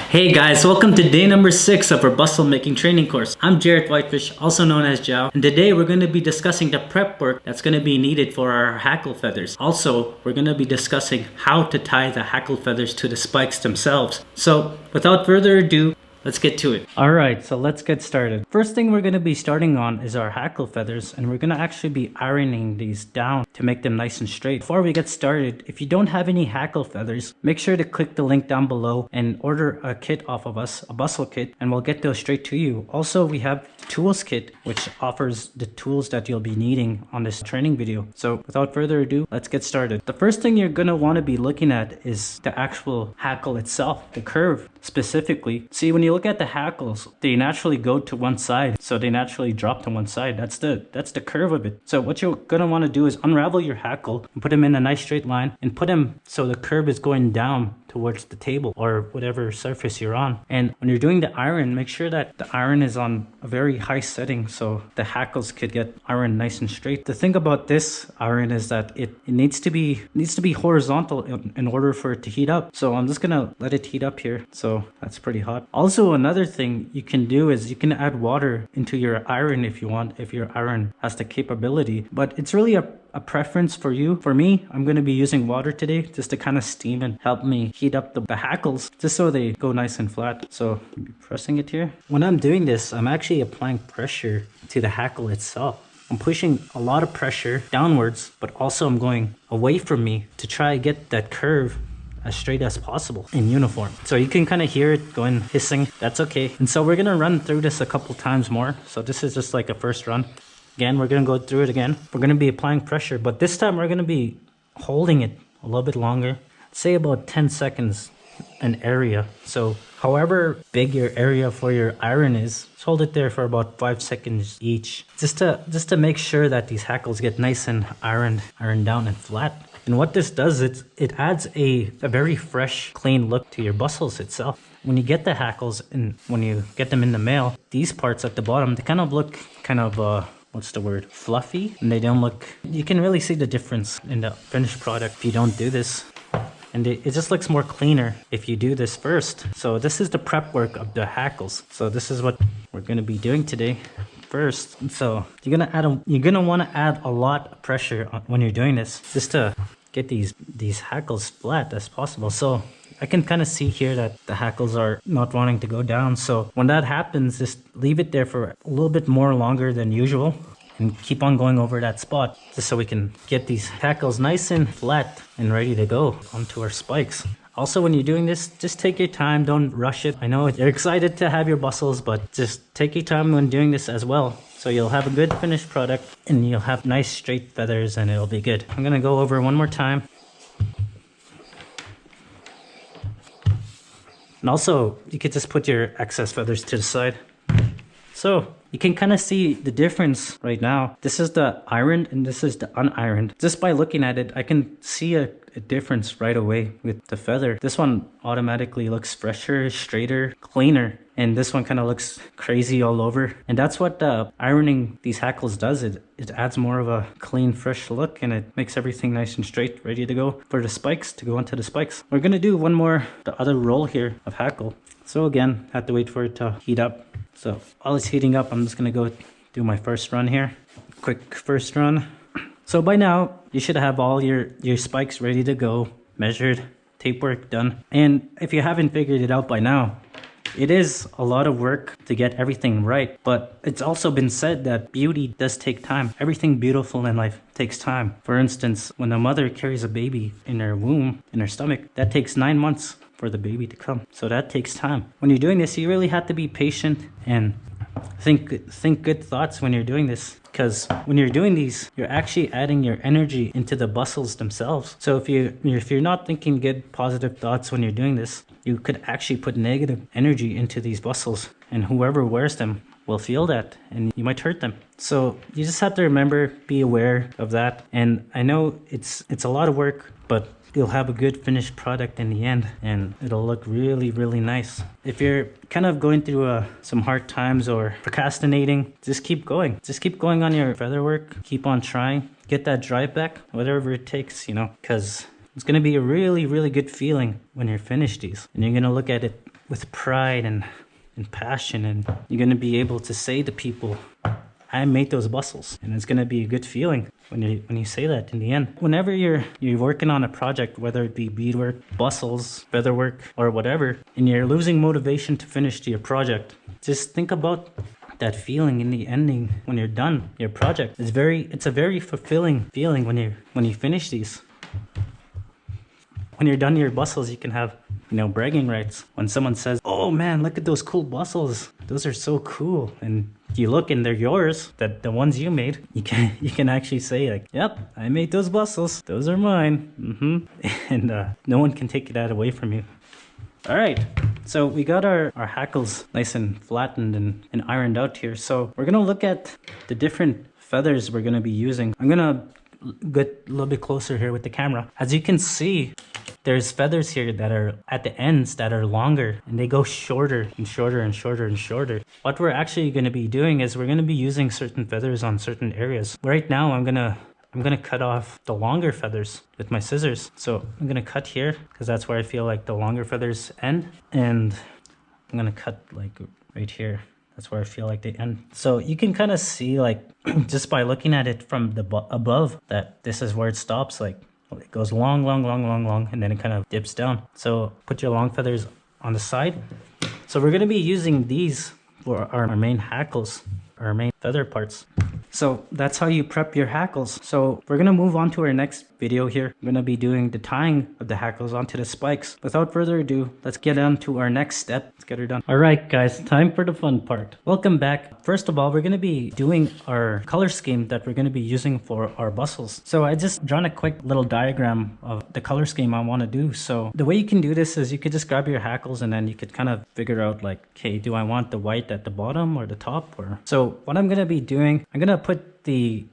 Hey guys, welcome to day number 6 of our bustle making training course. I'm Jared Whitefish, also known as Jao, and today we're going to be discussing the prep work that's going to be needed for our hackle feathers. Also, we're going to be discussing how to tie the hackle feathers to the spikes themselves. So, without further ado, let's get to it. Alright, so let's get started. First thing we're going to be starting on is our hackle feathers, and we're going to actually be ironing these down to make them nice and straight. Before we get started, if you don't have any hackle feathers, make sure to click the link down below and order a kit off of us, a bustle kit, and we'll get those straight to you. Also, we have the tools kit, which offers the tools that you'll be needing on this training video. So without further ado, let's get started. The first thing you're going to want to be looking at is the actual hackle itself, the curve specifically. See, when you look at the hackles, they naturally go to one side, so they naturally drop to one side. That's the curve of it. So what you're going to want to do is unravel your hackle and put them in a nice straight line and put them so the curve is going down towards the table or whatever surface you're on. And when you're doing the iron, make sure that the iron is on a very high setting so the hackles could get ironed nice and straight. The thing about this iron is that it needs to be horizontal in order for it to heat up. So I'm just gonna let it heat up here. So that's pretty hot. Also, another thing you can do is you can add water into your iron if you want, if your iron has the capability, but it's really a preference for you. For me, I'm going to be using water today just to kind of steam and help me heat up the hackles just so they go nice and flat. So I'm pressing it here. When I'm doing this, I'm actually applying pressure to the hackle itself. I'm pushing a lot of pressure downwards, but also I'm going away from me to try to get that curve as straight as possible in uniform. So you can kind of hear it going hissing. That's okay. And so we're going to run through this a couple times more. So this is just like a first run. Again, we're going to go through it again. We're going to be applying pressure, but this time we're going to be holding it a little bit longer. Say about 10 seconds an area. So however big your area for your iron is, just hold it there for about 5 seconds each. Just to make sure that these hackles get nice and ironed down and flat. And what this does, it adds a very fresh, clean look to your bustles itself. When you get the hackles and when you get them in the mail, these parts at the bottom, they kind of look what's the word? Fluffy. And they don't look, you can really see the difference in the finished product if you don't do this. And it just looks more cleaner if you do this first. So this is the prep work of the hackles. So this is what we're going to be doing today first. So you're gonna want to add a lot of pressure when you're doing this, just to get these hackles flat as possible. So I can kind of see here that the hackles are not wanting to go down. So when that happens, just leave it there for a little bit more longer than usual and keep on going over that spot just so we can get these hackles nice and flat and ready to go onto our spikes. Also, when you're doing this, just take your time, don't rush it. I know you're excited to have your bustles, but just take your time when doing this as well. So you'll have a good finished product and you'll have nice straight feathers and it'll be good. I'm gonna go over one more time. And also, you could just put your excess feathers to the side. So you can kind of see the difference right now. This is the ironed and this is the unironed. Just by looking at it, I can see a difference right away with the feather. This one automatically looks fresher, straighter, cleaner. And this one kind of looks crazy all over. And that's what ironing these hackles does. It adds more of a clean, fresh look and it makes everything nice and straight, ready to go for the spikes, to go onto the spikes. We're going to do one more, the other roll here of hackle. So again, have to wait for it to heat up. So while it's heating up, I'm just going to go do my first run here. Quick first run. So by now, you should have all your spikes ready to go, measured, tape work done. And if you haven't figured it out by now, it is a lot of work to get everything right, but it's also been said that beauty does take time. Everything beautiful in life takes time. For instance, when a mother carries a baby in her womb, in her stomach, that takes 9 months for the baby to come. So that takes time. When you're doing this, you really have to be patient and think good thoughts when you're doing this. Because when you're doing these, you're actually adding your energy into the bustles themselves. So if you're not thinking good, positive thoughts when you're doing this, you could actually put negative energy into these bustles. And whoever wears them will feel that and you might hurt them. So you just have to remember, be aware of that. And I know it's a lot of work, but you'll have a good finished product in the end and it'll look really, really nice. If you're kind of going through some hard times or procrastinating, just keep going. Just keep going on your feather work. Keep on trying. Get that drive back, whatever it takes, because it's going to be a really, really good feeling when you're finished these. And you're going to look at it with pride and passion, and you're going to be able to say to people, I made those bustles. And it's going to be a good feeling when you say that in the end. Whenever you're working on a project, whether it be beadwork, bustles, featherwork, or whatever, and you're losing motivation to finish your project, just think about that feeling in the ending when you're done your project. It's a very fulfilling feeling when you finish these. When you're done your bustles, you can have, bragging rights. When someone says, oh man, look at those cool bustles. Those are so cool. And you look and they're yours, that the ones you made, you can actually say like, yep, I made those bustles. Those are mine. And no one can take that away from you. All right, so we got our hackles nice and flattened and ironed out here. So we're gonna look at the different feathers we're gonna be using. I'm gonna get a little bit closer here with the camera. As you can see, there's feathers here that are at the ends that are longer, and they go shorter and shorter and shorter and shorter. What we're actually going to be doing is we're going to be using certain feathers on certain areas. Right now, I'm gonna cut off the longer feathers with my scissors. So I'm gonna cut here because that's where I feel like the longer feathers end, and I'm gonna cut like right here. That's where I feel like they end. So you can kind of see, like, just by looking at it from the above, that this is where it stops. Like, it goes long, long, long, long, long, and then it kind of dips down. So put your long feathers on the side. So we're going to be using these for our main hackles, our main feather parts. So that's how you prep your hackles. So we're going to move on to our next video here. We're going to be doing the tying of the hackles onto the spikes. Without further ado, let's get on to our next step. Let's get her done. All right, guys, time for the fun part. Welcome back. First of all, we're going to be doing our color scheme that we're going to be using for our bustles. So I just drawn a quick little diagram of the color scheme I want to do. So the way you can do this is you could just grab your hackles and then you could kind of figure out like, okay, do I want the white at the bottom or the top? Or so what I'm going to be doing, I'm going to put the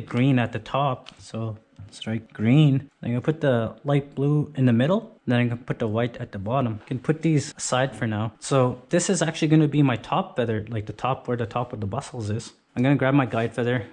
green at the top. So strike green. I'm going to put the light blue in the middle. Then I'm going to put the white at the bottom. I can put these aside for now. So this is actually going to be my top feather, like the top where the top of the bustles is. I'm going to grab my guide feather,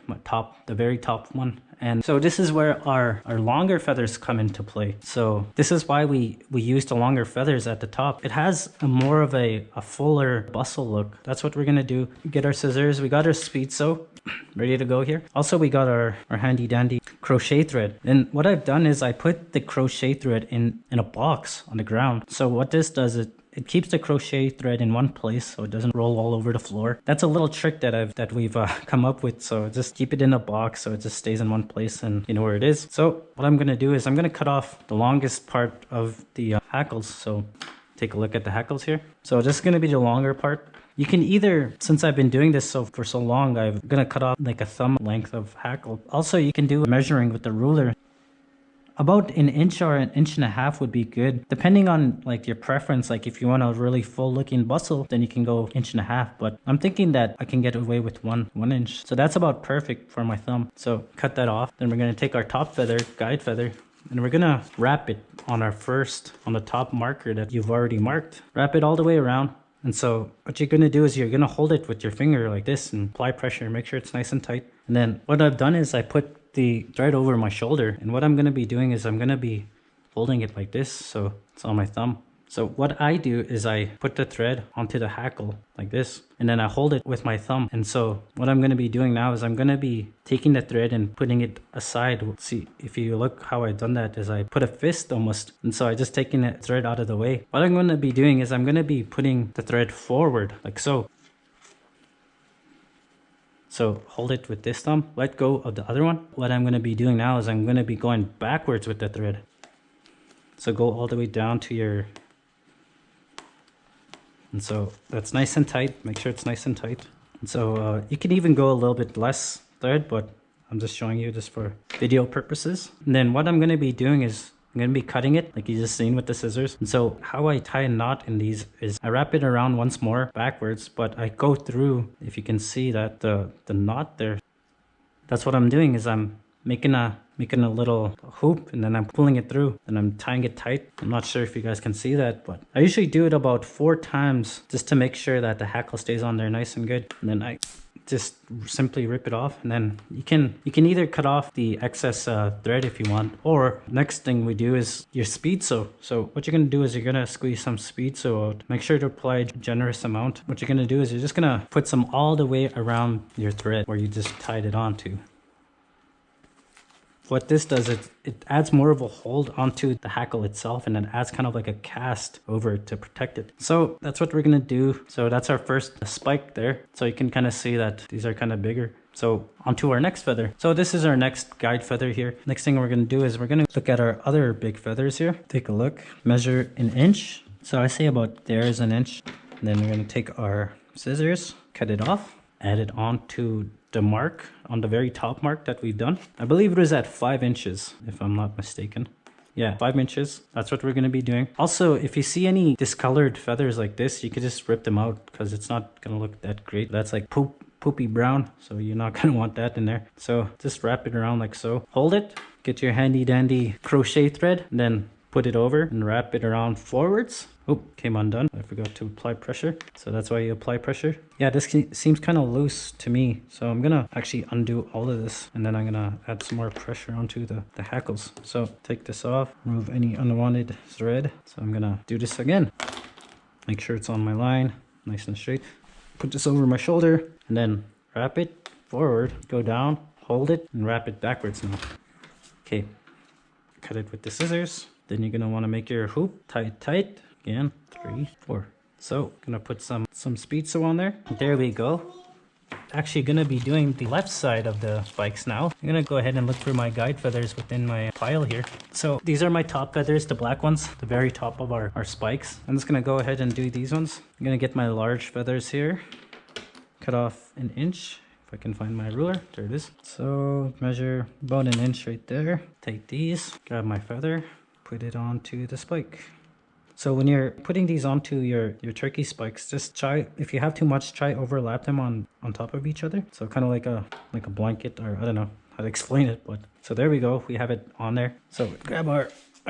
the very top one. And so this is where our longer feathers come into play. So this is why we use the longer feathers at the top. It has more of a fuller bustle look. That's what we're going to do. Get our scissors. We got our speed sew ready to go here. Also, we got our handy dandy crochet thread. And what I've done is I put the crochet thread in a box on the ground. So what this does is it keeps the crochet thread in one place so it doesn't roll all over the floor. That's a little trick that we've come up with. So just keep it in a box so it just stays in one place and you know where it is. So what I'm going to do is I'm going to cut off the longest part of the hackles. So take a look at the hackles here. So this is going to be the longer part. You can either, since I've been doing this for so long, I'm going to cut off like a thumb length of hackle. Also, you can do measuring with the ruler. About an inch or an inch and a half would be good, depending on like your preference. Like if you want a really full looking bustle, then you can go inch and a half, but I'm thinking that I can get away with one inch. So that's about perfect for my thumb. So cut that off. Then we're going to take our top feather, guide feather, and we're going to wrap it on the top marker that you've already marked. Wrap it all the way around. And so what you're going to do is you're going to hold it with your finger like this and apply pressure, make sure it's nice and tight. And then what I've done is I put the thread over my shoulder, and what I'm going to be doing is I'm going to be folding it like this so it's on my thumb. So what I do is I put the thread onto the hackle like this, and then I hold it with my thumb. And so what I'm going to be doing now is I'm going to be taking the thread and putting it aside. See, if you look how I've done that is I put a fist almost, and so I just taking the thread out of the way. What I'm going to be doing is I'm going to be putting the thread forward like so. So hold it with this thumb, let go of the other one. What I'm going to be doing now is I'm going to be going backwards with the thread. So go all the way down to your, and so that's nice and tight. Make sure it's nice and tight. And so you can even go a little bit less thread, but I'm just showing you just for video purposes. And then what I'm going to be doing is I'm going to be cutting it like you just seen with the scissors. And so how I tie a knot in these is I wrap it around once more backwards, but I go through, if you can see that the knot there, that's what I'm doing is I'm making a little hoop, and then I'm pulling it through and I'm tying it tight. I'm not sure if you guys can see that, but I usually do it about 4 times just to make sure that the hackle stays on there nice and good. And then I just simply rip it off, and then you can either cut off the excess thread if you want, or next thing we do is your speed sew. So what you're going to do is you're going to squeeze some speed sew out. Make sure to apply a generous amount. What you're going to do is you're just going to put some all the way around your thread where you just tied it onto. What this does is it adds more of a hold onto the hackle itself, and it adds kind of like a cast over it to protect it. So that's what we're gonna do. So that's our first spike there. So you can kind of see that these are kind of bigger. So onto our next feather. So this is our next guide feather here. Next thing we're gonna do is we're gonna look at our other big feathers here. Take a look, measure an inch. So I say about there is an inch. And then we're gonna take our scissors, cut it off, add it onto the mark on the very top mark that we've done. I believe it was at 5 inches, if I'm not mistaken. Yeah, 5 inches. That's what we're going to be doing. Also, if you see any discolored feathers like this, you could just rip them out because it's not going to look that great. That's like poopy brown, so you're not going to want that in there. So just wrap it around like so. Hold it, get your handy dandy crochet thread, and then put it over and wrap it around forwards. Oh, came undone. I forgot to apply pressure. So that's why you apply pressure. Yeah, this seems kind of loose to me. So I'm gonna actually undo all of this, and then I'm gonna add some more pressure onto the hackles. So take this off, remove any unwanted thread. So I'm gonna do this again. Make sure it's on my line, nice and straight. Put this over my shoulder, and then wrap it forward, go down, hold it, and wrap it backwards now. Okay, cut it with the scissors. Then you're gonna wanna make your hoop, tie it tight. Again, 3, 4. So gonna put some speed sew on there. There we go. Actually gonna be doing the left side of the spikes now. I'm gonna go ahead and look for my guide feathers within my pile here. So these are my top feathers, the black ones, the very top of our spikes. I'm just gonna go ahead and do these ones. I'm gonna get my large feathers here. Cut off an inch. If I can find my ruler, there it is. So measure about an inch right there. Take these, grab my feather, put it onto the spike. So when you're putting these onto your turkey spikes, just try, if you have too much, try overlap them on top of each other. So kind of like a blanket, or I don't know how to explain it, but so there we go, we have it on there. So grab our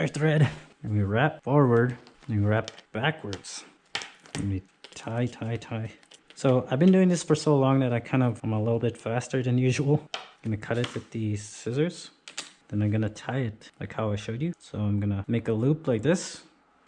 thread and we wrap forward and we wrap backwards and we tie. So I've been doing this for so long that I'm a little bit faster than usual. I'm gonna cut it with these scissors, then I'm gonna tie it like how I showed you. So I'm gonna make a loop like this.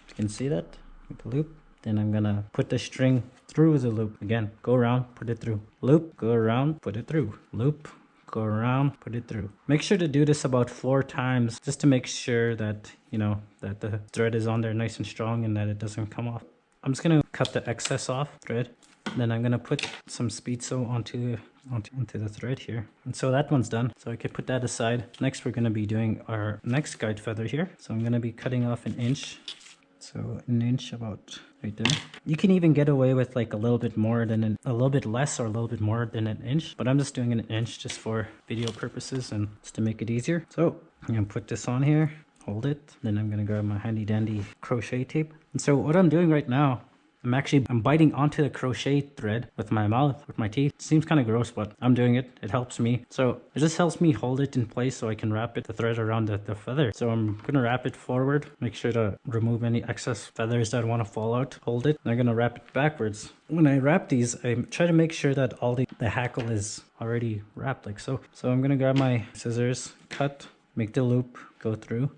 You can see that, make a loop. Then I'm gonna put the string through the loop. Again, go around, put it through. Loop, go around, put it through. Loop, go around, put it through. Make sure to do this about 4 times just to make sure that, you know, that the thread is on there nice and strong and that it doesn't come off. I'm just gonna cut the excess off thread. Then I'm gonna put some speed sew onto the thread here. And so that one's done. So I can put that aside. Next, we're gonna be doing our next guide feather here. So I'm gonna be cutting off an inch. So an inch about right there. You can even get away with like a little bit more than a little bit less or a little bit more than an inch, but I'm just doing an inch just for video purposes and just to make it easier. So I'm gonna put this on here, hold it. Then I'm gonna grab my handy dandy crochet tape. And so what I'm doing right now, I'm biting onto the crochet thread with my mouth, with my teeth. It seems kind of gross, but I'm doing it. It helps me. So it just helps me hold it in place so I can wrap the thread around the feather. So I'm going to wrap it forward. Make sure to remove any excess feathers that want to fall out. Hold it. And I'm going to wrap it backwards. When I wrap these, I try to make sure that all the hackle is already wrapped like so. So I'm going to grab my scissors, cut, make the loop, go through.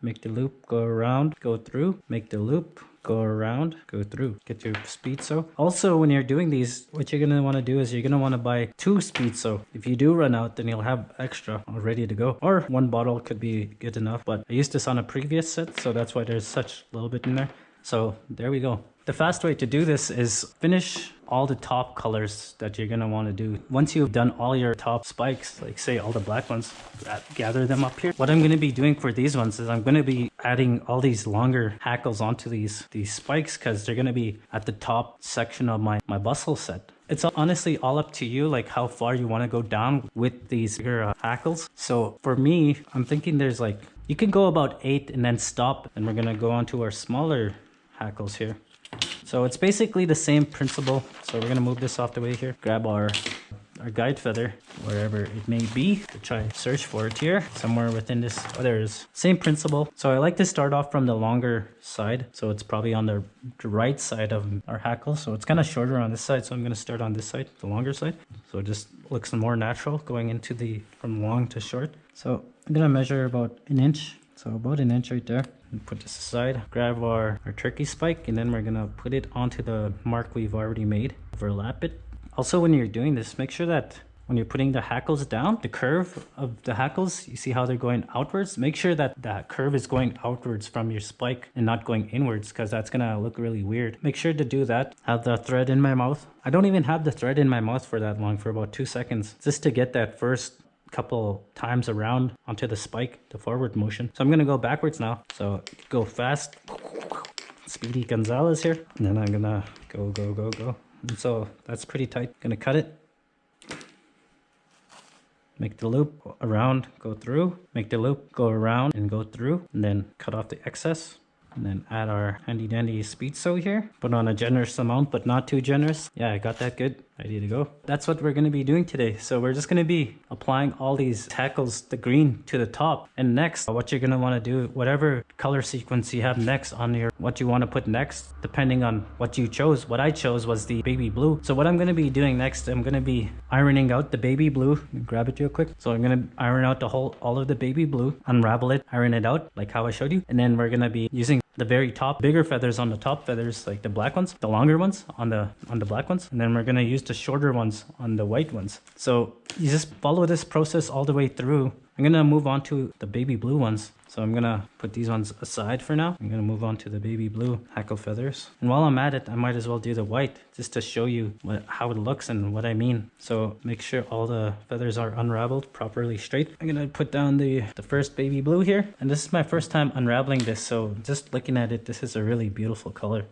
Make the loop, go around, go through, make the loop, go around, go through. Get your speed sew. Also, when you're doing these, what you're going to want to do is you're going to want to buy 2 speed sew. If you do run out, then you'll have extra all ready to go. Or 1 bottle could be good enough. But I used this on a previous set, so that's why there's such a little bit in there. So there we go. The fast way to do this is finish all the top colors that you're going to want to do. Once you've done all your top spikes, like say all the black ones, gather them up here. What I'm going to be doing for these ones is I'm going to be adding all these longer hackles onto these spikes because they're going to be at the top section of my bustle set. It's honestly all up to you, like how far you want to go down with these bigger hackles. So for me, I'm thinking there's like, you can go about 8 and then stop, and we're going to go on to our smaller hackles here. So it's basically the same principle. So we're going to move this off the way here. Grab our our guide feather wherever it may be. We'll try search for it here somewhere within this. Oh, there's same principle. So I like to start off from the longer side, so it's probably on the right side of our hackle, so it's kind of shorter on this side, so I'm going to start on this side, the longer side, so it just looks more natural going into the from long to short. So I'm going to measure about an inch, so about an inch right there. And put this aside, grab our turkey spike, and then we're gonna put it onto the mark we've already made, overlap it. Also, when you're doing this, make sure that when you're putting the hackles down, the curve of the hackles, you see how they're going outwards? Make sure that that curve is going outwards from your spike and not going inwards, because that's gonna look really weird. Make sure to do that. Have the thread in my mouth. I don't even have the thread in my mouth for that long, for about 2 seconds, just to get that first couple times around onto the spike, the forward motion. So I'm gonna go backwards now. So go fast, Speedy Gonzalez here, and then I'm gonna go. And so that's pretty tight. Gonna cut it, make the loop, go around, go through, make the loop, go around and go through, and then cut off the excess. And then add our handy dandy speed sew here. Put on a generous amount, but not too generous. Yeah, I got that good. Ready to go. That's what we're going to be doing today. So we're just going to be applying all these tackles, the green to the top. And next, what you're going to want to do, whatever color sequence you have next on your, what you want to put next, depending on what you chose. What I chose was the baby blue. So what I'm going to be doing next, I'm going to be ironing out the baby blue. Grab it real quick. So I'm going to iron out all of the baby blue, unravel it, iron it out like how I showed you. And then we're going to be using the very top, bigger feathers on the top feathers, like the black ones, the longer ones on the black ones, and then we're going to use the shorter ones on the white ones. So you just follow this process all the way through. I'm going to move on to the baby blue ones. So I'm going to put these ones aside for now. I'm going to move on to the baby blue hackle feathers. And while I'm at it, I might as well do the white just to show you how it looks and what I mean. So make sure all the feathers are unraveled properly straight. I'm going to put down the first baby blue here. And this is my first time unraveling this. So just looking at it, this is a really beautiful color.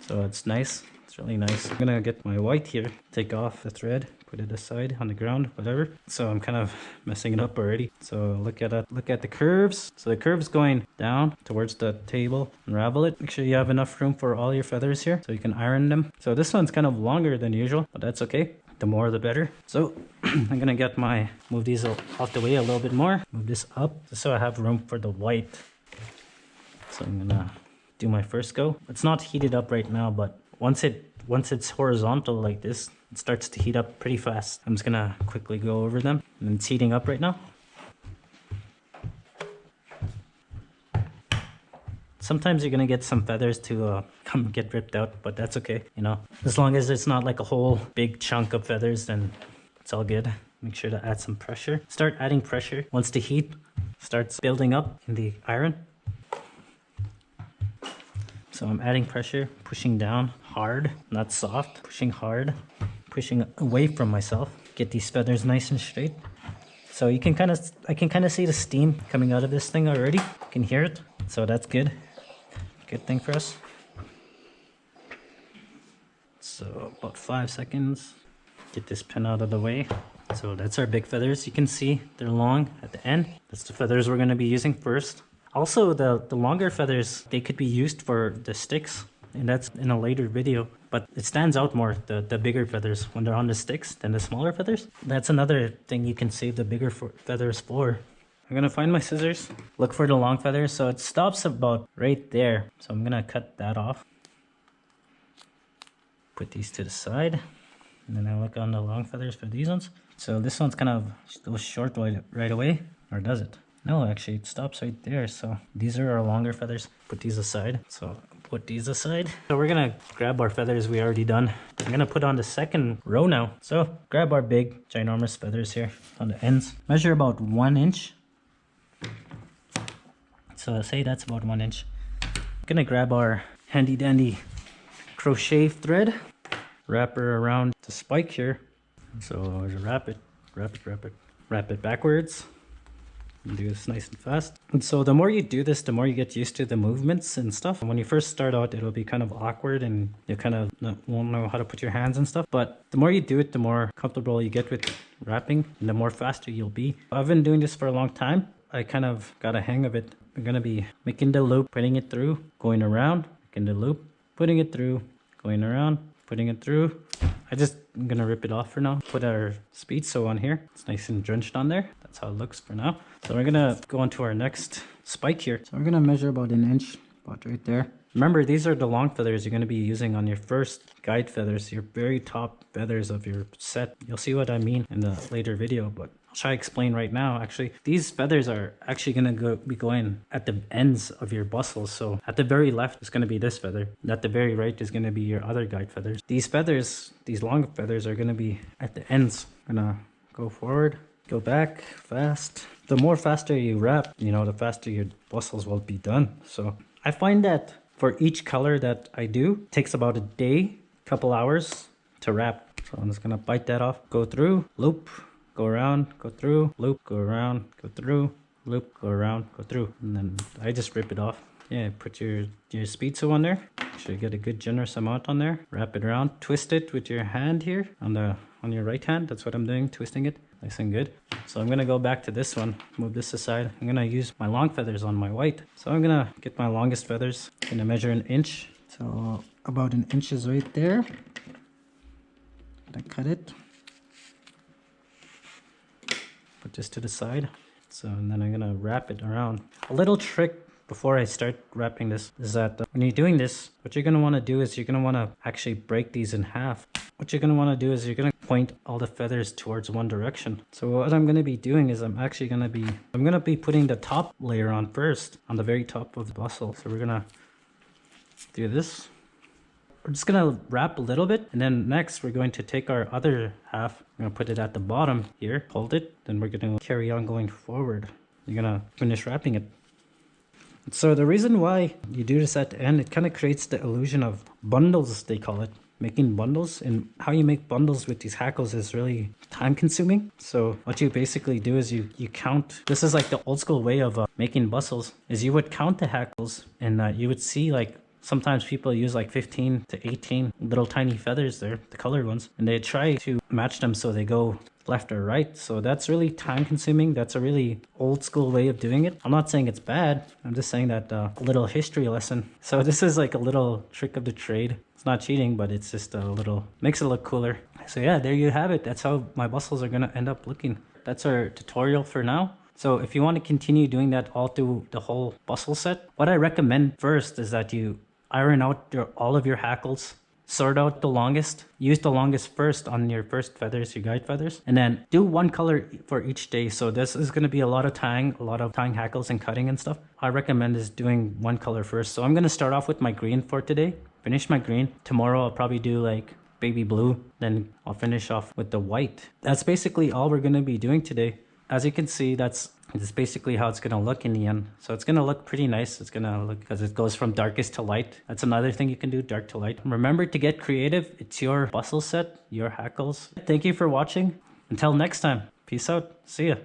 So it's nice. It's really nice. I'm gonna get my white here, take off the thread, put it aside on the ground, whatever. So I'm kind of messing it up already. So look at it, look at the curves. So the curve's going down towards the table. Unravel it. Make sure you have enough room for all your feathers here so you can iron them. So this one's kind of longer than usual, but that's okay. The more the better. So I'm gonna get move these off the way a little bit more. Move this up just so I have room for the white. So I'm gonna do my first go. It's not heated up right now, but once it's horizontal like this, it starts to heat up pretty fast. I'm just gonna quickly go over them, and it's heating up right now. Sometimes you're gonna get some feathers to come get ripped out, but that's okay, you know. As long as it's not like a whole big chunk of feathers, then it's all good. Make sure to add some pressure. Start adding pressure once the heat starts building up in the iron. So I'm adding pressure, pushing down hard, not soft, pushing hard, pushing away from myself. Get these feathers nice and straight. So I can kind of see the steam coming out of this thing already. You can hear it. So that's good. Good thing for us. So about 5 seconds. Get this pin out of the way. So that's our big feathers. You can see they're long at the end. That's the feathers we're going to be using first. Also, the longer feathers, they could be used for the sticks, and that's in a later video. But it stands out more, the bigger feathers, when they're on the sticks than the smaller feathers. That's another thing you can save the bigger feathers for. I'm going to find my scissors, look for the long feathers. So it stops about right there. So I'm going to cut that off. Put these to the side. And then I look on the long feathers for these ones. So this one's kind of goes short right away, or does it? No, actually it stops right there. So these are our longer feathers. Put these aside. So put these aside. So we're gonna grab our feathers we already done. I'm gonna put on the second row now. So grab our big ginormous feathers here on the ends. Measure about 1 inch. So say that's about 1 inch. Gonna grab our handy dandy crochet thread. Wrap her around the spike here. So wrap it backwards. And do this nice and fast. And so the more you do this, the more you get used to the movements and stuff. And when you first start out, it'll be kind of awkward and you kind of won't know how to put your hands and stuff. But the more you do it, the more comfortable you get with wrapping and the more faster you'll be. I've been doing this for a long time. I kind of got a hang of it. We're going to be making the loop, putting it through, going around, making the loop, putting it through, going around, putting it through, I'm gonna rip it off for now. Put our speed sew on here. It's nice and drenched on there. That's how it looks for now. So we're gonna go on to our next spike here. So we're gonna measure about an inch, about right there. Remember, these are the long feathers you're going to be using on your first guide feathers, your very top feathers of your set. You'll see what I mean in the later video, but I'll try to explain right now. Actually, these feathers are actually going to be going at the ends of your bustles. So at the very left is going to be this feather, and at the very right is going to be your other guide feathers. These feathers, these long feathers, are going to be at the ends. I'm going to go forward, go back fast. The more faster you wrap, the faster your bustles will be done. So I find that for each color that I do, it takes about a day, couple hours to wrap. So I'm just gonna bite that off, go through, loop, go around, go through, loop, go around, go through, loop, go around, go through. And then I just rip it off. Yeah, put your speed sew on there. Make sure you get a good generous amount on there. Wrap it around, twist it with your hand here on your right hand. That's what I'm doing, twisting it. Nice and good. So I'm gonna go back to this one, move this aside. I'm gonna use my long feathers on my white. So I'm gonna get my longest feathers. I'm gonna measure an inch. So about an inch is right there. Gonna cut it. Put this to the side. So and then I'm gonna wrap it around. A little trick before I start wrapping this is that when you're doing this, what you're gonna wanna do is you're gonna wanna actually break these in half. What you're going to want to do is you're going to point all the feathers towards one direction. So what I'm going to be doing is I'm going to be putting the top layer on first, on the very top of the bustle. So we're going to do this. We're just going to wrap a little bit, and then next we're going to take our other half. We're going to put it at the bottom here, hold it, then we're going to carry on going forward. You're going to finish wrapping it. So the reason why you do this at the end, it kind of creates the illusion of bundles, they call it. Making bundles, and how you make bundles with these hackles is really time consuming. So what you basically do is you count. This is like the old school way of making bustles, is you would count the hackles, and you would see like sometimes people use like 15 to 18 little tiny feathers there, the colored ones, and they try to match them so they go left or right. So that's really time consuming. That's a really old school way of doing it. I'm not saying it's bad. I'm just saying that a little history lesson. So this is like a little trick of the trade. It's not cheating, but it's just a little, makes it look cooler. So yeah, there you have it. That's how my bustles are going to end up looking. That's our tutorial for now. So if you want to continue doing that all through the whole bustle set, what I recommend first is that you iron out all of your hackles, sort out the longest, use the longest first on your first feathers, your guide feathers, and then do one color for each day. So this is going to be a lot of tying hackles and cutting and stuff. I recommend is doing one color first. So I'm going to start off with my green for today, finish my green. Tomorrow I'll probably do like baby blue, then I'll finish off with the white. That's basically all we're going to be doing today. As you can see, that's basically how it's going to look in the end. So it's going to look pretty nice. It's going to look, because it goes from darkest to light. That's another thing you can do, dark to light. Remember to get creative. It's your bustle set, your hackles. Thank you for watching. Until next time, peace out. See ya.